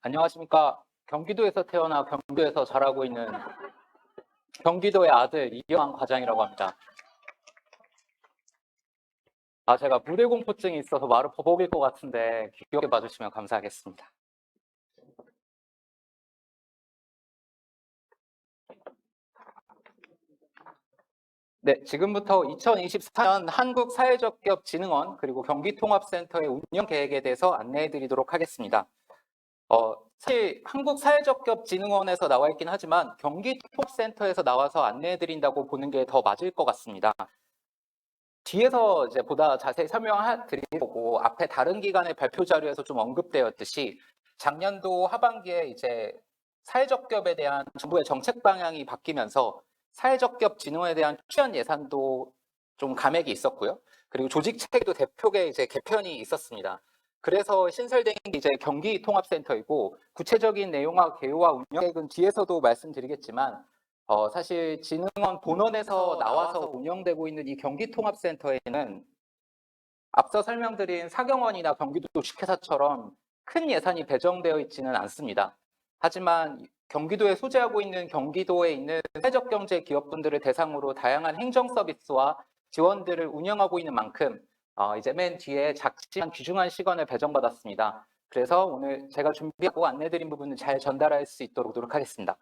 안녕하십니까. 경기도에서 태어나 경기도에서 자라고 있는 경기도의 아들 이경환 과장이라고 합니다. 제가 무대 공포증이 있어서 말을 버벅일 것 같은데 귀엽게 봐주시면 감사하겠습니다. 네, 지금부터 2024년 한국사회적기업진흥원 그리고 경기통합센터의 운영 계획에 대해서 안내해 드리도록 하겠습니다. 사실 한국사회적기업진흥원에서 나와 있긴 하지만 경기통합센터에서 나와서 안내해 드린다고 보는 게 더 맞을 것 같습니다. 뒤에서 이제 보다 자세히 설명드리고 앞에 다른 기관의 발표 자료에서 좀 언급되었듯이 작년도 하반기에 이제 사회적 기업에 대한 정부의 정책 방향이 바뀌면서 사회적 기업 진흥에 대한 추천 예산도 좀 감액이 있었고요. 그리고 조직 체계도 대폭의 이제 개편이 있었습니다. 그래서 신설된 게 이제 경기통합센터이고 구체적인 내용과 개요와 운영 계획은 뒤에서도 말씀드리겠지만 사실 진흥원 본원에서 나와서 운영되고 있는 이 경기통합센터에는 앞서 설명드린 사경원이나 경기도 주식회사처럼 큰 예산이 배정되어 있지는 않습니다. 하지만 경기도에 소재하고 있는 경기도에 있는 사회적 경제 기업분들을 대상으로 다양한 행정 서비스와 지원들을 운영하고 있는 만큼 이제 맨 뒤에 작지만 귀중한 시간을 배정받았습니다. 그래서 오늘 제가 준비하고 안내드린 부분을 잘 전달할 수 있도록 노력하겠습니다.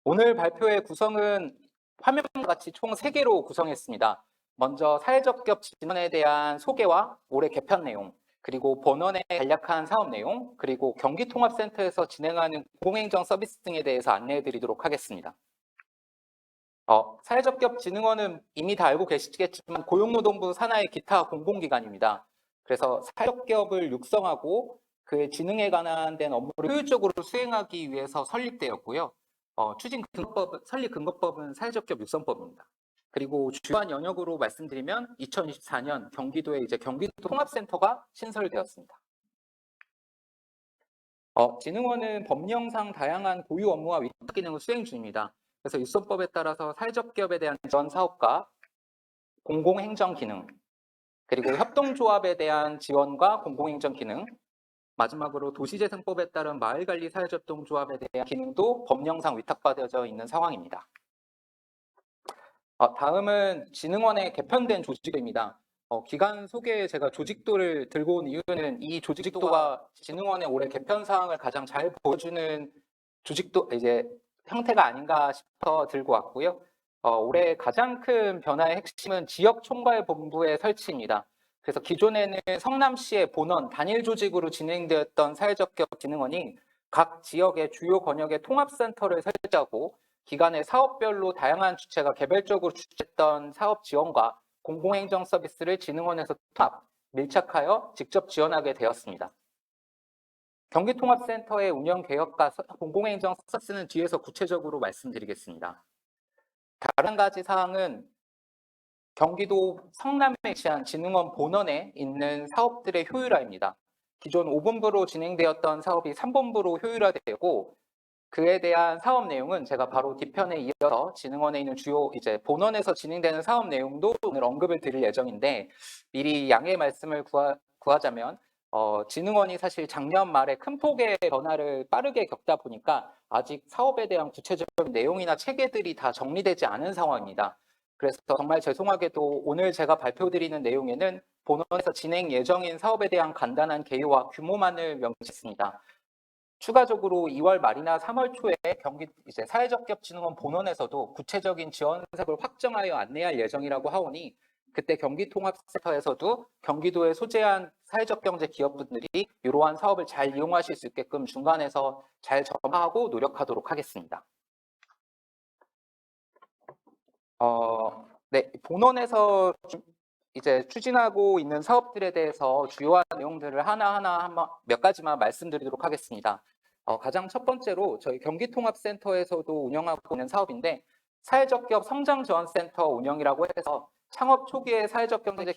오늘 발표의 구성은 화면과 같이 총 3개로 구성했습니다. 먼저 사회적 기업 진흥에 대한 소개와 올해 개편 내용, 그리고 본원의 간략한 사업 내용, 그리고 경기통합센터에서 진행하는 공공행정 서비스 등에 대해서 안내해 드리도록 하겠습니다. 사회적 기업 진흥원은 이미 다 알고 계시겠지만 고용노동부 산하의 기타 공공기관입니다. 그래서 사회적 기업을 육성하고 그의 진흥에 관한 업무를 효율적으로 수행하기 위해서 설립되었고요. 설립 근거법은 사회적 기업 육성법입니다. 그리고 주요한 영역으로 말씀드리면 2024년 경기도에 이제 경기도 통합센터가 신설되었습니다. 진흥원은 법령상 다양한 고유 업무와 위탁 기능을 수행 중입니다. 그래서 육성법에 따라서 사회적 기업에 대한 지원 사업과 공공행정 기능, 그리고 협동조합에 대한 지원과 공공행정 기능, 마지막으로 도시재생법에 따른 마을관리 사회협동조합에 대한 기능도 법령상 위탁받아져 있는 상황입니다. 다음은 진흥원의 개편된 조직입니다. 기간 소개에 제가 조직도를 들고 온 이유는 이 조직도가 진흥원의 올해 개편 사항을 가장 잘 보여주는 조직도 이제 형태가 아닌가 싶어 들고 왔고요. 올해 가장 큰 변화의 핵심은 지역총괄본부의 설치입니다. 그래서 기존에는 성남시의 본원 단일 조직으로 진행되었던 사회적 기업 진흥원이 각 지역의 주요 권역의 통합센터를 설치하고 기관의 사업별로 다양한 주체가 개별적으로 주최했던 사업 지원과 공공행정 서비스를 진흥원에서 통합, 밀착하여 직접 지원하게 되었습니다. 경기통합센터의 운영 개혁과 공공행정 서비스는 뒤에서 구체적으로 말씀드리겠습니다. 다른 한 가지 사항은 경기도 성남에 위치한 진흥원 본원에 있는 사업들의 효율화입니다. 기존 5본부로 진행되었던 사업이 3본부로 효율화되고 그에 대한 사업 내용은 제가 바로 뒤편에 이어서 진흥원에 있는 주요 이제 본원에서 진행되는 사업 내용도 오늘 언급을 드릴 예정인데 미리 양해의 말씀을 구하자면 진흥원이 사실 작년 말에 큰 폭의 변화를 빠르게 겪다 보니까 아직 사업에 대한 구체적인 내용이나 체계들이 다 정리되지 않은 상황입니다. 그래서 정말 죄송하게도 오늘 제가 발표드리는 내용에는 본원에서 진행 예정인 사업에 대한 간단한 개요와 규모만을 명시했습니다. 추가적으로 2월 말이나 3월 초에 경기 이제 사회적 기업 진흥원 본원에서도 구체적인 지원책을 확정하여 안내할 예정이라고 하오니 그때 경기통합센터에서도 경기도에 소재한 사회적 경제 기업분들이 이러한 사업을 잘 이용하실 수 있게끔 중간에서 잘 점하고 노력하도록 하겠습니다. 네, 본원에서 이제 추진하고 있는 사업들에 대해서 주요한 내용들을 하나하나 몇 가지만 말씀드리도록 하겠습니다. 가장 첫 번째로 저희 경기통합센터에서도 운영하고 있는 사업인데 사회적 기업 성장지원센터 운영이라고 해서 창업 초기에 사회적 경제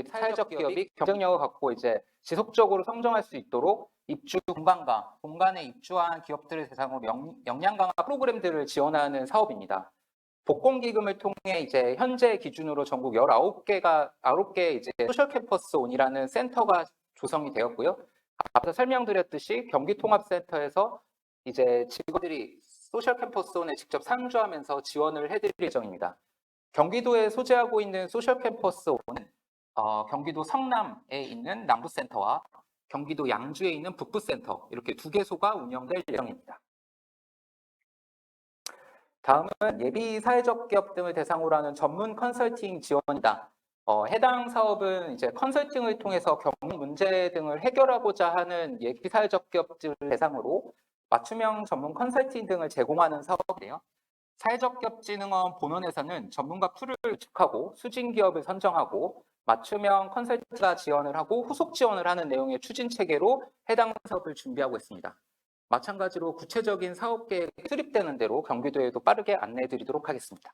사회적 기업이 경쟁력을 갖고 이제 지속적으로 성장할 수 있도록 입주 본관에 입주한 기업들을 대상으로 역량 강화 프로그램들을 지원하는 사업입니다. 복권기금을 통해 이제 현재 기준으로 전국 19개 이제 소셜 캠퍼스 온이라는 센터가 조성이 되었고요. 앞서 설명드렸듯이 경기통합센터에서 이제 직원들이 소셜 캠퍼스온에 직접 상주하면서 지원을 해드릴 예정입니다. 경기도에 소재하고 있는 소셜 캠퍼스온은 경기도 성남에 있는 남부센터와 경기도 양주에 있는 북부센터 이렇게 두 개소가 운영될 예정입니다. 다음은 예비 사회적 기업 등을 대상으로 하는 전문 컨설팅 지원이다. 해당 사업은 이제 컨설팅을 통해서 경영 문제 등을 해결하고자 하는 예비 사회적 기업들을 대상으로 맞춤형 전문 컨설팅 등을 제공하는 사업인데요. 사회적기업진흥원 본원에서는 전문가 풀을 구축하고 수진 기업을 선정하고 맞춤형 컨설팅사 지원을 하고 후속 지원을 하는 내용의 추진 체계로 해당 사업을 준비하고 있습니다. 마찬가지로 구체적인 사업 계획이 수립되는 대로 경기도에도 빠르게 안내해 드리도록 하겠습니다.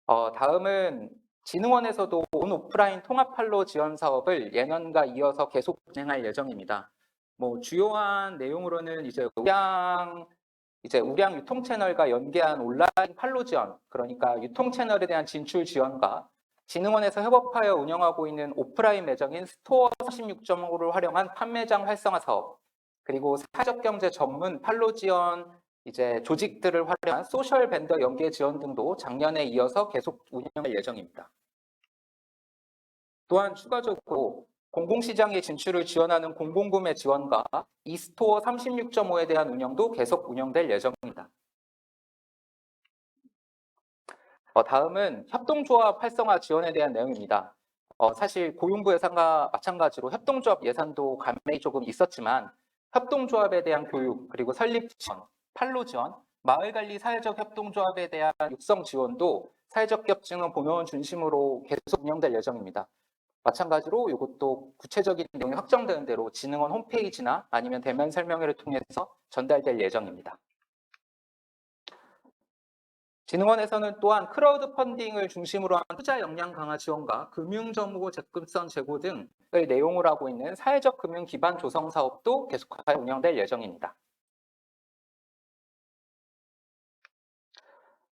다음은 진흥원에서도 온 오프라인 통합 판로 지원 사업을 예년과 이어서 계속 진행할 예정입니다. 주요한 내용으로는 우량 유통 채널과 연계한 온라인 판로 지원, 그러니까 유통 채널에 대한 진출 지원과 진흥원에서 협업하여 운영하고 있는 오프라인 매장인 스토어 36.5를 활용한 판매장 활성화 사업, 그리고 사회적 경제 전문 판로 지원, 조직들을 활용한 소셜 벤더 연계 지원 등도 작년에 이어서 계속 운영할 예정입니다. 또한 추가적으로 공공시장의 진출을 지원하는 공공구매 지원과 이스토어 36.5에 대한 운영도 계속 운영될 예정입니다. 다음은 협동조합 활성화 지원에 대한 내용입니다. 사실 고용부 예산과 마찬가지로 협동조합 예산도 감액이 조금 있었지만 협동조합에 대한 교육, 그리고 설립 지원, 판로 지원, 마을관리 사회적 협동조합에 대한 육성 지원도 사회적 기업진흥원 본원 중심으로 계속 운영될 예정입니다. 마찬가지로 이것도 구체적인 내용이 확정되는 대로 진흥원 홈페이지나 아니면 대면 설명회를 통해서 전달될 예정입니다. 진흥원에서는 또한 크라우드 펀딩을 중심으로 한 투자 역량 강화 지원과 금융정보 접근성 제고 등을 내용으로 하고 있는 사회적 금융 기반 조성 사업도 계속하여 운영될 예정입니다.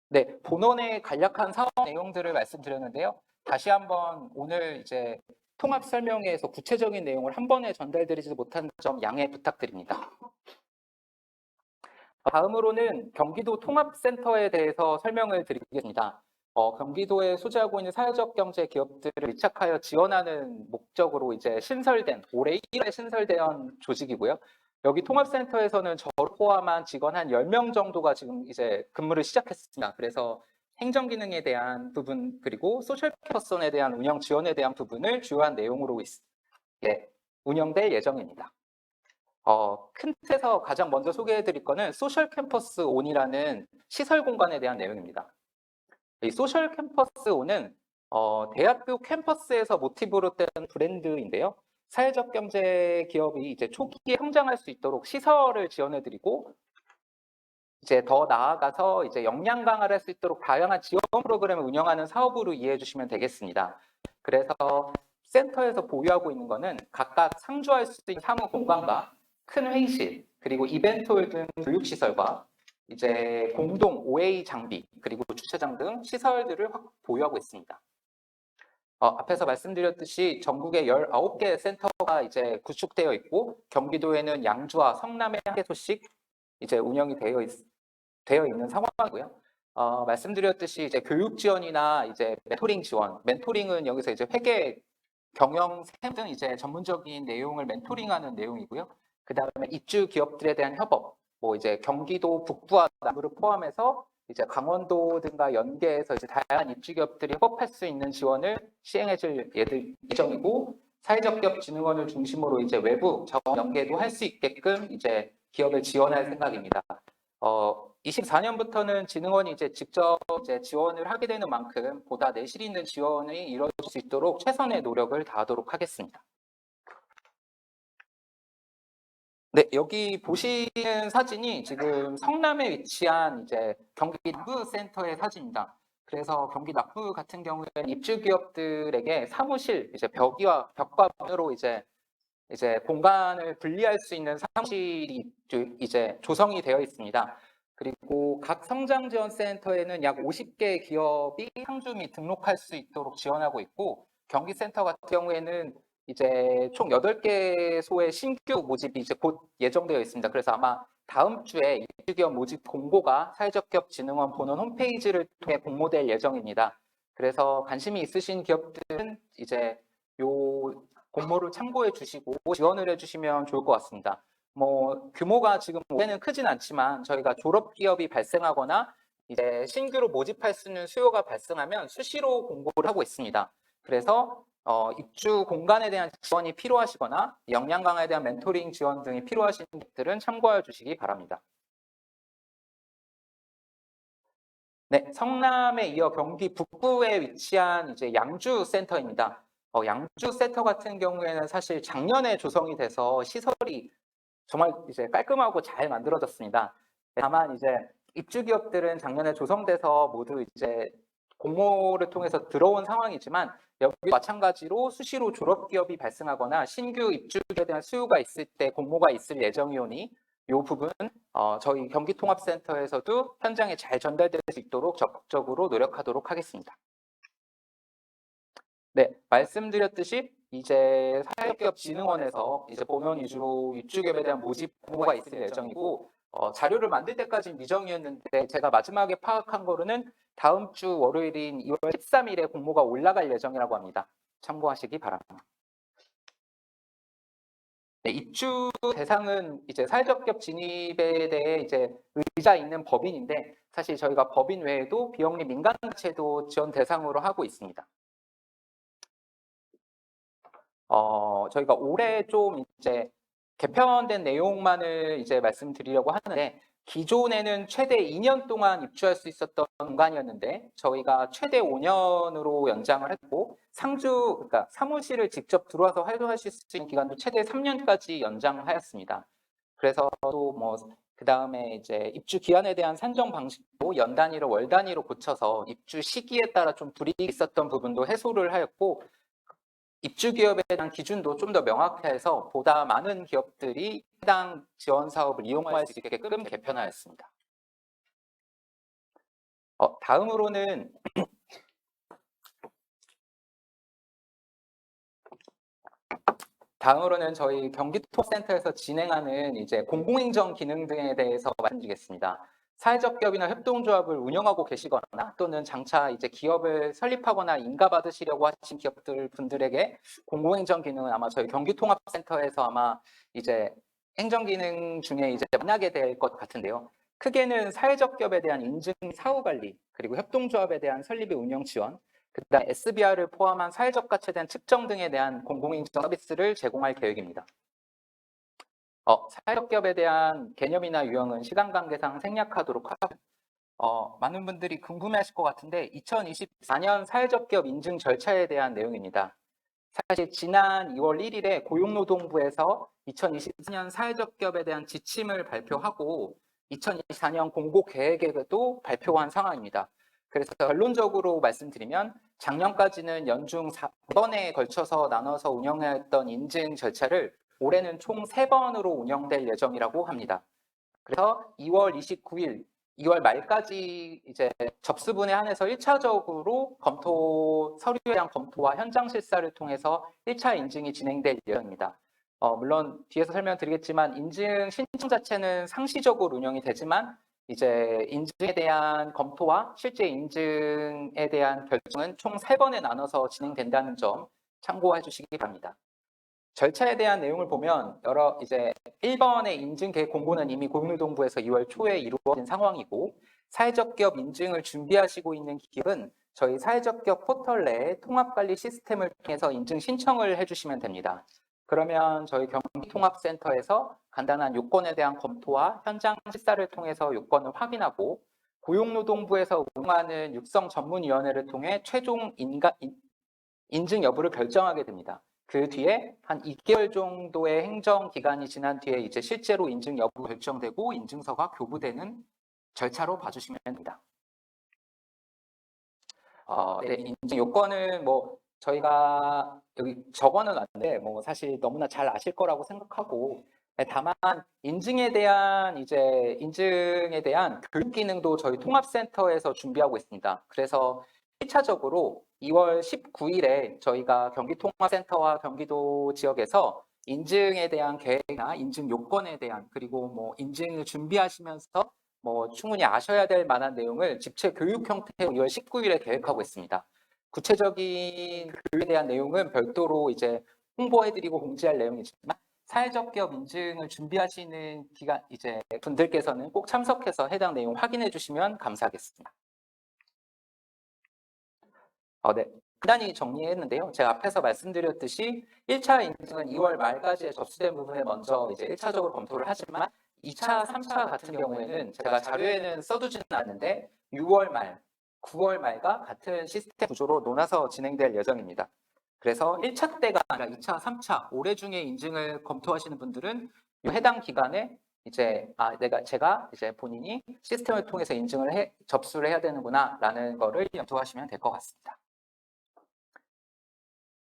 네, 본원의 간략한 사업 내용들을 말씀드렸는데요. 다시 한번 오늘 통합 설명회에서 구체적인 내용을 한 번에 전달드리지 못한 점 양해 부탁드립니다. 다음으로는 경기도 통합센터에 대해서 설명을 드리겠습니다. 경기도에 소재하고 있는 사회적 경제 기업들을 밀착하여 지원하는 목적으로 올해 1월에 신설된 조직이고요. 여기 통합센터에서는 저를 포함한 직원 한 10명 정도가 지금 근무를 시작했습니다. 그래서 행정 기능에 대한 부분, 그리고 소셜 퍼슨에 대한 운영 지원에 대한 부분을 주요한 내용으로 운영될 예정입니다. 큰 틀에서 가장 먼저 소개해 드릴 거는 소셜 캠퍼스 온이라는 시설 공간에 대한 내용입니다. 이 소셜 캠퍼스 온은 대학교 캠퍼스에서 모티브로 뗀 브랜드인데요. 사회적 경제 기업이 초기에 성장할 수 있도록 시설을 지원해 드리고 더 나아가서 역량 강화를 할 수 있도록 다양한 지원 프로그램을 운영하는 사업으로 이해해 주시면 되겠습니다. 그래서 센터에서 보유하고 있는 거는 각각 상주할 수 있는 사무 공간과 큰 회의실, 그리고 이벤트홀 등 교육시설과 공동 OA 장비, 그리고 주차장 등 시설들을 보유하고 있습니다. 앞에서 말씀드렸듯이 전국에 19개 센터가 구축되어 있고 경기도에는 양주와 성남에 한 개소씩 운영이 되어 있는 상황이고요. 말씀드렸듯이 교육 지원이나 멘토링 지원, 멘토링은 여기서 회계, 경영, 세무 등 전문적인 내용을 멘토링하는 내용이고요. 그 다음에 입주 기업들에 대한 협업, 경기도 북부와 남부를 포함해서 강원도 등과 연계해서 다양한 입주 기업들이 협업할 수 있는 지원을 시행해 줄 예정이고, 사회적 기업 진흥원을 중심으로 외부 자원 연계도 할 수 있게끔 기업을 지원할 생각입니다. 24년부터는 진흥원이 직접 지원을 하게 되는 만큼 보다 내실 있는 지원이 이루어질 수 있도록 최선의 노력을 다하도록 하겠습니다. 네, 여기 보시는 사진이 지금 성남에 위치한 경기 남부센터의 사진입니다. 그래서 경기 남부 같은 경우에는 입주 기업들에게 사무실 벽과 문으로 공간을 분리할 수 있는 사무실이 조성이 되어 있습니다. 그리고 각 성장지원센터에는 약 50개 기업이 상주 및 등록할 수 있도록 지원하고 있고, 경기센터 같은 경우에는 이제 총 8개소의 신규 모집이 이제 곧 예정되어 있습니다. 그래서 아마 다음 주에 입주기업 모집 공고가 사회적기업진흥원 본원 홈페이지를 통해 공모될 예정입니다. 그래서 관심이 있으신 기업들은 이제 요 공모를 참고해 주시고 지원을 해 주시면 좋을 것 같습니다. 뭐 규모가 지금 올해는 크진 않지만 저희가 졸업 기업이 발생하거나 이제 신규로 모집할 수 있는 수요가 발생하면 수시로 공고를 하고 있습니다. 그래서 입주 공간에 대한 지원이 필요하시거나 역량 강화에 대한 멘토링 지원 등이 필요하신 분들은 참고해 주시기 바랍니다. 네, 성남에 이어 경기 북부에 위치한 이제 양주 센터입니다. 양주 센터 같은 경우에는 사실 작년에 조성이 돼서 시설이 정말 이제 깔끔하고 잘 만들어졌습니다. 다만 이제 입주 기업들은 작년에 조성돼서 모두 이제 공모를 통해서 들어온 상황이지만 여기 마찬가지로 수시로 졸업 기업이 발생하거나 신규 입주에 대한 수요가 있을 때 공모가 있을 예정이오니 이 부분 저희 경기통합센터에서도 현장에 잘 전달될 수 있도록 적극적으로 노력하도록 하겠습니다. 네, 말씀드렸듯이 이제 사회기업진흥원에서 이제 본원 위주로 입주기업에 대한 모집 공고가 있을 예정이고 자료를 만들 때까지 미정이었는데 제가 마지막에 파악한 거로는 다음 주 월요일인 2월 13일에 공모가 올라갈 예정이라고 합니다. 참고하시기 바랍니다. 네, 입주 대상은 이제 사회적 기업 진입에 대해 이제 의자 있는 법인인데 사실 저희가 법인 외에도 비영리 민간단체도 지원 대상으로 하고 있습니다. 저희가 올해 좀 이제 개편된 내용만을 이제 말씀드리려고 하는데 기존에는 최대 2년 동안 입주할 수 있었던 공간이었는데 저희가 최대 5년으로 연장을 했고 그러니까 사무실을 직접 들어와서 활동하실 수 있는 기간도 최대 3년까지 연장하였습니다. 그래서 또 뭐 그다음에 이제 입주 기한에 대한 산정 방식도 연 단위로 월 단위로 고쳐서 입주 시기에 따라 좀 불이익이 있었던 부분도 해소를 하였고 입주 기업에 대한 기준도 좀 더 명확해서 보다 많은 기업들이 해당 지원 사업을 이용할 수 있게끔 개편하였습니다. 다음으로는 저희 경기통합센터에서 진행하는 이제 공공행정 기능 등에 대해서 말씀드리겠습니다. 사회적 기업이나 협동조합을 운영하고 계시거나 또는 장차 이제 기업을 설립하거나 인가받으시려고 하신 기업들 분들에게 공공행정 기능은 아마 저희 경기통합센터에서 아마 이제 행정기능 중에 이제 만나게 될 것 같은데요. 크게는 사회적 기업에 대한 인증 사후 관리, 그리고 협동조합에 대한 설립의 운영 지원, 그다음 SBR을 포함한 사회적 가치에 대한 측정 등에 대한 공공인증 서비스를 제공할 계획입니다. 사회적 기업에 대한 개념이나 유형은 시간 관계상 생략하도록 하고 많은 분들이 궁금해하실 것 같은데 2024년 사회적 기업 인증 절차에 대한 내용입니다. 사실 지난 2월 1일에 고용노동부에서 2024년 사회적 기업에 대한 지침을 발표하고 2024년 공고 계획에도 발표한 상황입니다. 그래서 결론적으로 말씀드리면 작년까지는 연중 4번에 걸쳐서 나눠서 운영했던 인증 절차를 올해는 총 3번으로 운영될 예정이라고 합니다. 그래서 2월 29일, 2월 말까지 이제 접수분에 한해서 1차적으로 서류에 대한 검토와 현장 실사를 통해서 1차 인증이 진행될 예정입니다. 물론 뒤에서 설명드리겠지만 인증 신청 자체는 상시적으로 운영이 되지만 이제 인증에 대한 검토와 실제 인증에 대한 결정은 총 3번에 나눠서 진행된다는 점 참고해 주시기 바랍니다. 절차에 대한 내용을 보면 이제 1번의 인증 계획 공고는 이미 고용노동부에서 2월 초에 이루어진 상황이고 사회적 기업 인증을 준비하시고 있는 기업은 저희 사회적 기업 포털 내에 통합관리 시스템을 통해서 인증 신청을 해주시면 됩니다. 그러면 저희 경기통합센터에서 간단한 요건에 대한 검토와 현장 실사를 통해서 요건을 확인하고 고용노동부에서 운영하는 육성전문위원회를 통해 최종 인증 여부를 결정하게 됩니다. 그 뒤에 한 2개월 정도의 행정 기간이 지난 뒤에 이제 실제로 인증 여부 결정되고 인증서가 교부되는 절차로 봐주시면 됩니다. 네, 인증 요건은 뭐 저희가 여기 적어는 왔는데 뭐 사실 너무나 잘 아실 거라고 생각하고 다만 인증에 대한 교육 기능도 저희 통합센터에서 준비하고 있습니다. 그래서 1차적으로 2월 19일에 저희가 경기통합센터와 경기도 지역에서 인증에 대한 계획이나 인증 요건에 대한, 그리고 뭐 인증을 준비하시면서 뭐 충분히 아셔야 될 만한 내용을 집체 교육 형태로 2월 19일에 계획하고 있습니다. 구체적인 교육에 대한 내용은 별도로 이제 홍보해드리고 공지할 내용이지만, 사회적 기업 인증을 준비하시는 기간 이제 분들께서는 꼭 참석해서 해당 내용 확인해 주시면 감사하겠습니다. 네. 간단히 정리했는데요. 제가 앞에서 말씀드렸듯이 1차 인증은 2월 말까지의 접수된 부분에 먼저 이제 1차적으로 검토를 하지만, 2차, 3차 같은 경우에는 제가 자료에는 써두지는 않는데 6월 말, 9월 말과 같은 시스템 구조로 논아서 진행될 예정입니다. 그래서 1차 때가 아니라 2차, 3차 올해 중에 인증을 검토하시는 분들은 해당 기간에 이제 제가 이제 본인이 시스템을 통해서 인증을 접수를 해야 되는구나라는 거를 염두하시면 될 것 같습니다.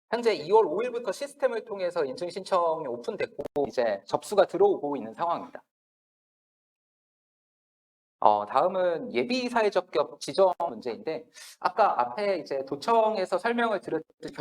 현재 2월 5일부터 시스템을 통해서 인증 신청이 오픈됐고 이제 접수가 들어오고 있는 상황입니다. 다음은 예비 사회적 기업 지정 문제인데, 아까 앞에 이제 도청에서 설명을 드렸듯이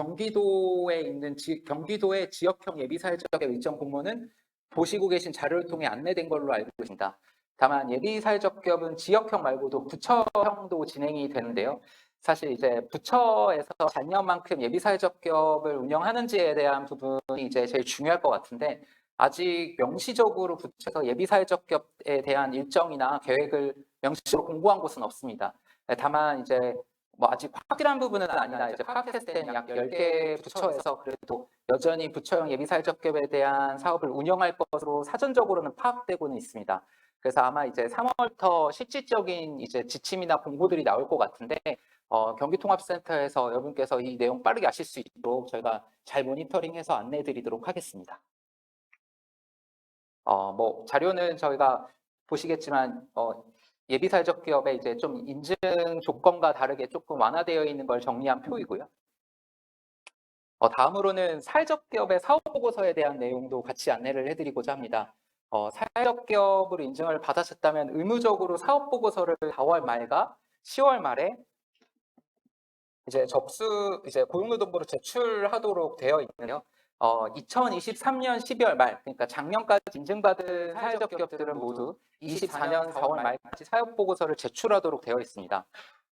경기도의 지역형 예비 사회적 기업 일정 공모는 보시고 계신 자료를 통해 안내된 걸로 알고 있습니다. 다만 예비 사회적 기업은 지역형 말고도 부처형도 진행이 되는데요. 사실 이제 부처에서 작년만큼 예비 사회적 기업을 운영하는지에 대한 부분이 이제 제일 중요할 것 같은데, 아직 명시적으로 부처에서 예비 사회적 기업에 대한 일정이나 계획을 명시적으로 공고한 곳은 없습니다. 다만 이제 뭐 아직 확실한 부분은 아니라 이제 파악했을 때는 약 10개 부처에서 그래도 여전히 부처형 예비 사회적 기업에 대한 사업을 운영할 것으로 사전적으로는 파악되고는 있습니다. 그래서 아마 이제 3월부터 실질적인 이제 지침이나 공고들이 나올 것 같은데, 경기통합센터에서 여러분께서 이 내용 빠르게 아실 수 있도록 저희가 잘 모니터링해서 안내해 드리도록 하겠습니다. 뭐 자료는 저희가 보시겠지만 예비 사회적 기업의 이제 좀 인증 조건과 다르게 조금 완화되어 있는 걸 정리한 표이고요. 다음으로는 사회적 기업의 사업 보고서에 대한 내용도 같이 안내를 해드리고자 합니다. 사회적 기업으로 인증을 받으셨다면 의무적으로 사업 보고서를 4월 말과 10월 말에 이제 고용노동부로 제출하도록 되어 있는데요. 2023년 12월 말, 그러니까 작년까지 인증받은 사회적 기업들은 모두 24년 4월 말까지 사업 보고서를 제출하도록 되어 있습니다.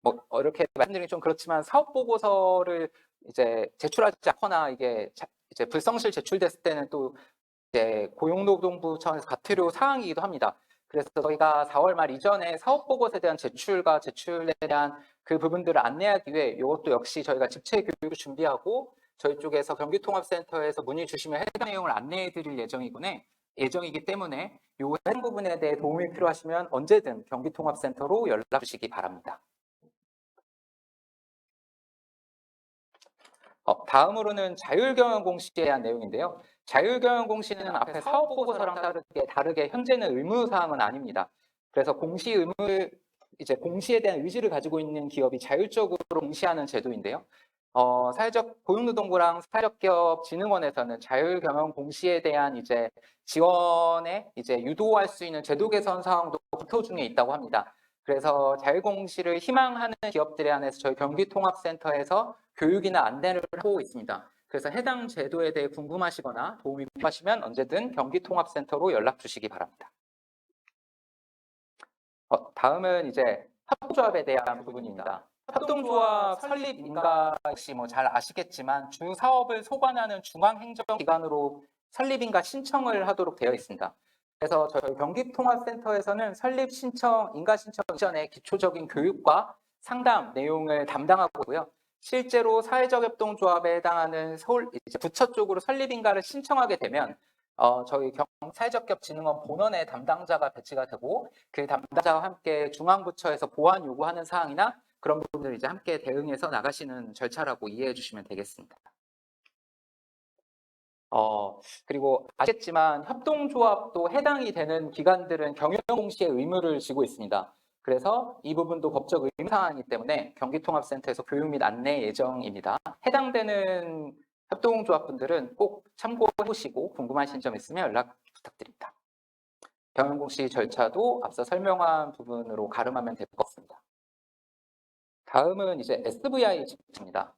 뭐 이렇게 말씀드리기 좀 그렇지만, 사업 보고서를 이제 제출하지 않거나 이게 이제 불성실 제출됐을 때는 또 이제 고용노동부 차원에서 과태료 사항이기도 합니다. 그래서 저희가 4월 말 이전에 사업 보고서에 대한 제출과 제출에 대한 그 부분들을 안내하기 위해 이것도 역시 저희가 집체 교육을 준비하고 저희 쪽에서 경기통합센터에서 문의 주시면 해당 내용을 안내해 드릴 예정이기 때문에 이 해당 부분에 대해 도움이 필요하시면 언제든 경기통합센터로 연락 주시기 바랍니다. 다음으로는 자율경영 공시에 대한 내용인데요. 자율경영 공시는 앞에 사업보고서랑 다르게 현재는 의무사항은 아닙니다. 그래서 공시 의무를 이제 공시에 대한 의지를 가지고 있는 기업이 자율적으로 공시하는 제도인데요. 사회적 고용노동부랑 사회적기업진흥원에서는 자율경영 공시에 대한 이제 지원에 이제 유도할 수 있는 제도 개선 사항도 검토 중에 있다고 합니다. 그래서 자율공시를 희망하는 기업들에 한해서 저희 경기통합센터에서 교육이나 안내를 하고 있습니다. 그래서 해당 제도에 대해 궁금하시거나 도움이 필요하시면 언제든 경기통합센터로 연락 주시기 바랍니다. 다음은 이제 협동조합에 대한 부분입니다. 협동조합 설립 인가 역시 뭐 잘 아시겠지만 주 사업을 소관하는 중앙행정기관으로 설립 인가 신청을 하도록 되어 있습니다. 그래서 저희 경기통합센터에서는 설립 신청, 인가 신청 이전에 기초적인 교육과 상담 내용을 담당하고 있고요. 실제로 사회적 협동조합에 해당하는 부처 쪽으로 설립 인가를 신청하게 되면 저희 사회적기업진흥원 본원에 담당자가 배치가 되고, 그 담당자와 함께 중앙부처에서 보완 요구하는 사항이나 그런 부분을 이제 함께 대응해서 나가시는 절차라고 이해해 주시면 되겠습니다. 그리고 아시겠지만 협동조합도 해당이 되는 기관들은 경영공시의 의무를 지고 있습니다. 그래서 이 부분도 법적 의무사항이기 때문에 경기통합센터에서 교육 및 안내 예정입니다. 해당되는 협동조합분들은 꼭 참고해 보시고 궁금하신 점 있으면 연락 부탁드립니다. 경영공시 절차도 앞서 설명한 부분으로 가름하면 될 것 같습니다. 다음은 이제 SVI 측입니다.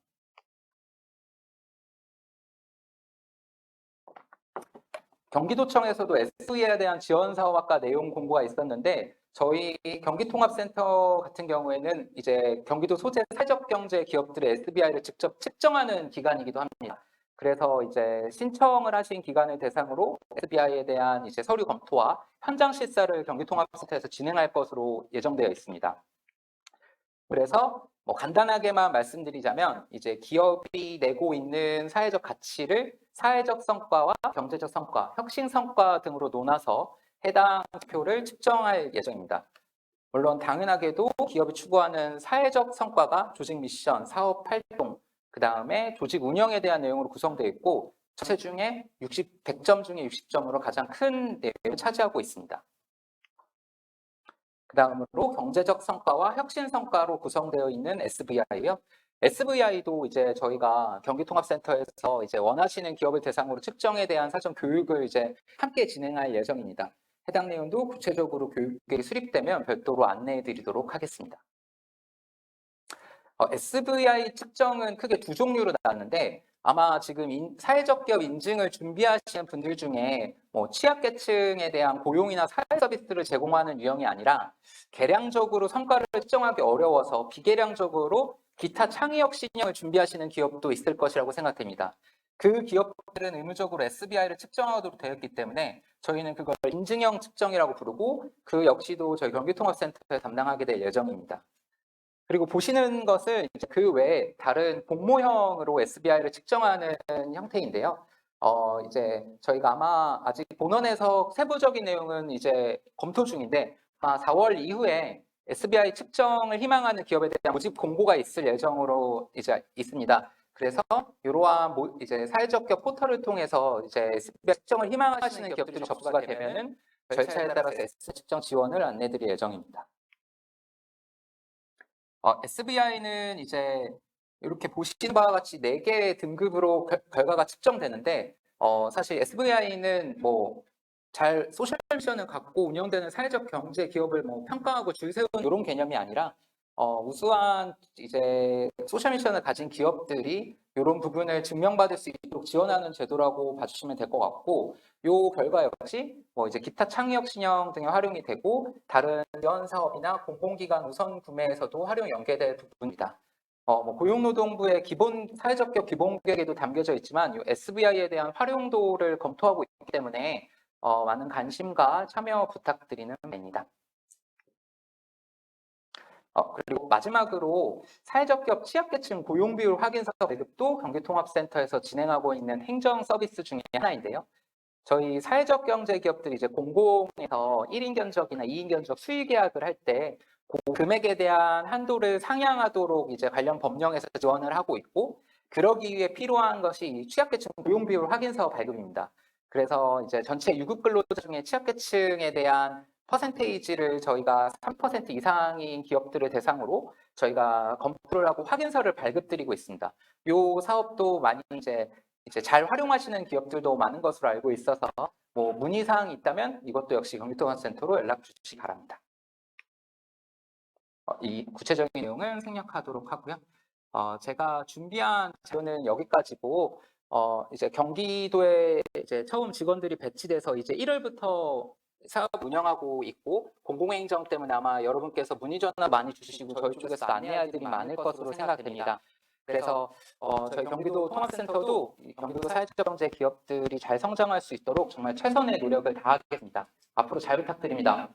경기도청에서도 SVI에 대한 지원 사업 아까 내용 공고가 있었는데 저희 경기통합센터 같은 경우에는 이제 경기도 소재 사회적 경제 기업들의 SVI를 직접 측정하는 기관이기도 합니다. 그래서 이제 신청을 하신 기관을 대상으로 SVI에 대한 이제 서류 검토와 현장 실사를 경기통합센터에서 진행할 것으로 예정되어 있습니다. 그래서 뭐 간단하게만 말씀드리자면 이제 기업이 내고 있는 사회적 가치를 사회적 성과와 경제적 성과, 혁신 성과 등으로 나눠서 해당 지표를 측정할 예정입니다. 물론 당연하게도 기업이 추구하는 사회적 성과가 조직 미션, 사업 활동, 그 다음에 조직 운영에 대한 내용으로 구성되어 있고 전체 중에 100점 중에 60점으로 가장 큰 내용을 차지하고 있습니다. 그 다음으로 경제적 성과와 혁신 성과로 구성되어 있는 SVI요. SVI도 이제 저희가 경기통합센터에서 이제 원하시는 기업을 대상으로 측정에 대한 사전 교육을 이제 함께 진행할 예정입니다. 해당 내용도 구체적으로 교육이 수립되면 별도로 안내해 드리도록 하겠습니다. SVI 측정은 크게 두 종류로 나왔는데 아마 지금 사회적 기업 인증을 준비하시는 분들 중에 뭐 취약계층에 대한 고용이나 사회 서비스를 제공하는 유형이 아니라 계량적으로 성과를 측정하기 어려워서 비계량적으로 기타 창의력 신형을 준비하시는 기업도 있을 것이라고 생각됩니다. 그 기업들은 의무적으로 SVI를 측정하도록 되어 있기 때문에 저희는 그걸 인증형 측정이라고 부르고 그 역시도 저희 경기통합센터에 담당하게 될 예정입니다. 그리고 보시는 것을 이제 그 외에 다른 공모형으로 SVI를 측정하는 형태인데요. 이제 저희가 아마 아직 본원에서 세부적인 내용은 이제 검토 중인데 아마 4월 이후에 SVI 측정을 희망하는 기업에 대한 모집 공고가 있을 예정으로 이제 있습니다. 그래서 이러한 이제 사회적 기업 포털을 통해서 이제 SVI 측정을 희망하시는 기업들이 접수가 되면은 절차에 따라서 SVI 측정 지원을 안내드릴 예정입니다. SVI는 이제 이렇게 보시는 바와 같이 4개의 등급으로 결과가 측정되는데 사실 SVI는 뭐 잘 소셜 미션을 갖고 운영되는 사회적 경제 기업을 뭐 평가하고 줄 세우는 이런 개념이 아니라 우수한 이제 소셜 미션을 가진 기업들이 이런 부분을 증명받을 수 있도록 지원하는 제도라고 봐주시면 될 것 같고 이 결과 역시 뭐 이제 기타 창의력 신형 등에 활용이 되고 다른 지원 사업이나 공공기관 우선 구매에서도 활용 연계될 부분입니다. 뭐 고용노동부의 기본 사회적 기업 기본 계획에도 담겨져 있지만 이 SVI에 대한 활용도를 검토하고 있기 때문에 많은 관심과 참여 부탁드리는 바입니다. 그리고 마지막으로 사회적 기업 취약계층 고용 비율 확인 사업 배급도 경기통합센터에서 진행하고 있는 행정 서비스 중에 하나인데요. 저희 사회적 경제 기업들이 이제 공공에서 1인 견적이나 2인 견적 수의 계약을 할 때 그 금액에 대한 한도를 상향하도록 이제 관련 법령에서 지원을 하고 있고 그러기 위해 필요한 것이 취약계층 고용 비율 확인 사업 발급입니다. 그래서 이제 전체 유급 근로자 중에 취약계층에 대한 퍼센테이지를 저희가 3% 이상인 기업들을 대상으로 저희가 검토를 하고 확인서를 발급드리고 있습니다. 이 사업도 많이 이제 잘 활용하시는 기업들도 많은 것으로 알고 있어서 뭐 문의사항이 있다면 이것도 역시 경기통합센터로 연락 주시기 바랍니다. 이 구체적인 내용은 생략하도록 하고요. 제가 준비한 자료는 여기까지고 이제 경기도에 이제 처음 직원들이 배치돼서 이제 1월부터 사업 운영하고 있고 공공행정 때문에 아마 여러분께서 문의 전화 많이 주시고 저희 쪽에서 안내할 일이 많을 것으로 생각됩니다. 그래서 저희 경기도 통합센터도 경기도 사회경제 기업들이 잘 성장할 수 있도록 정말 최선의 노력을 다하겠습니다. 앞으로 잘 부탁드립니다.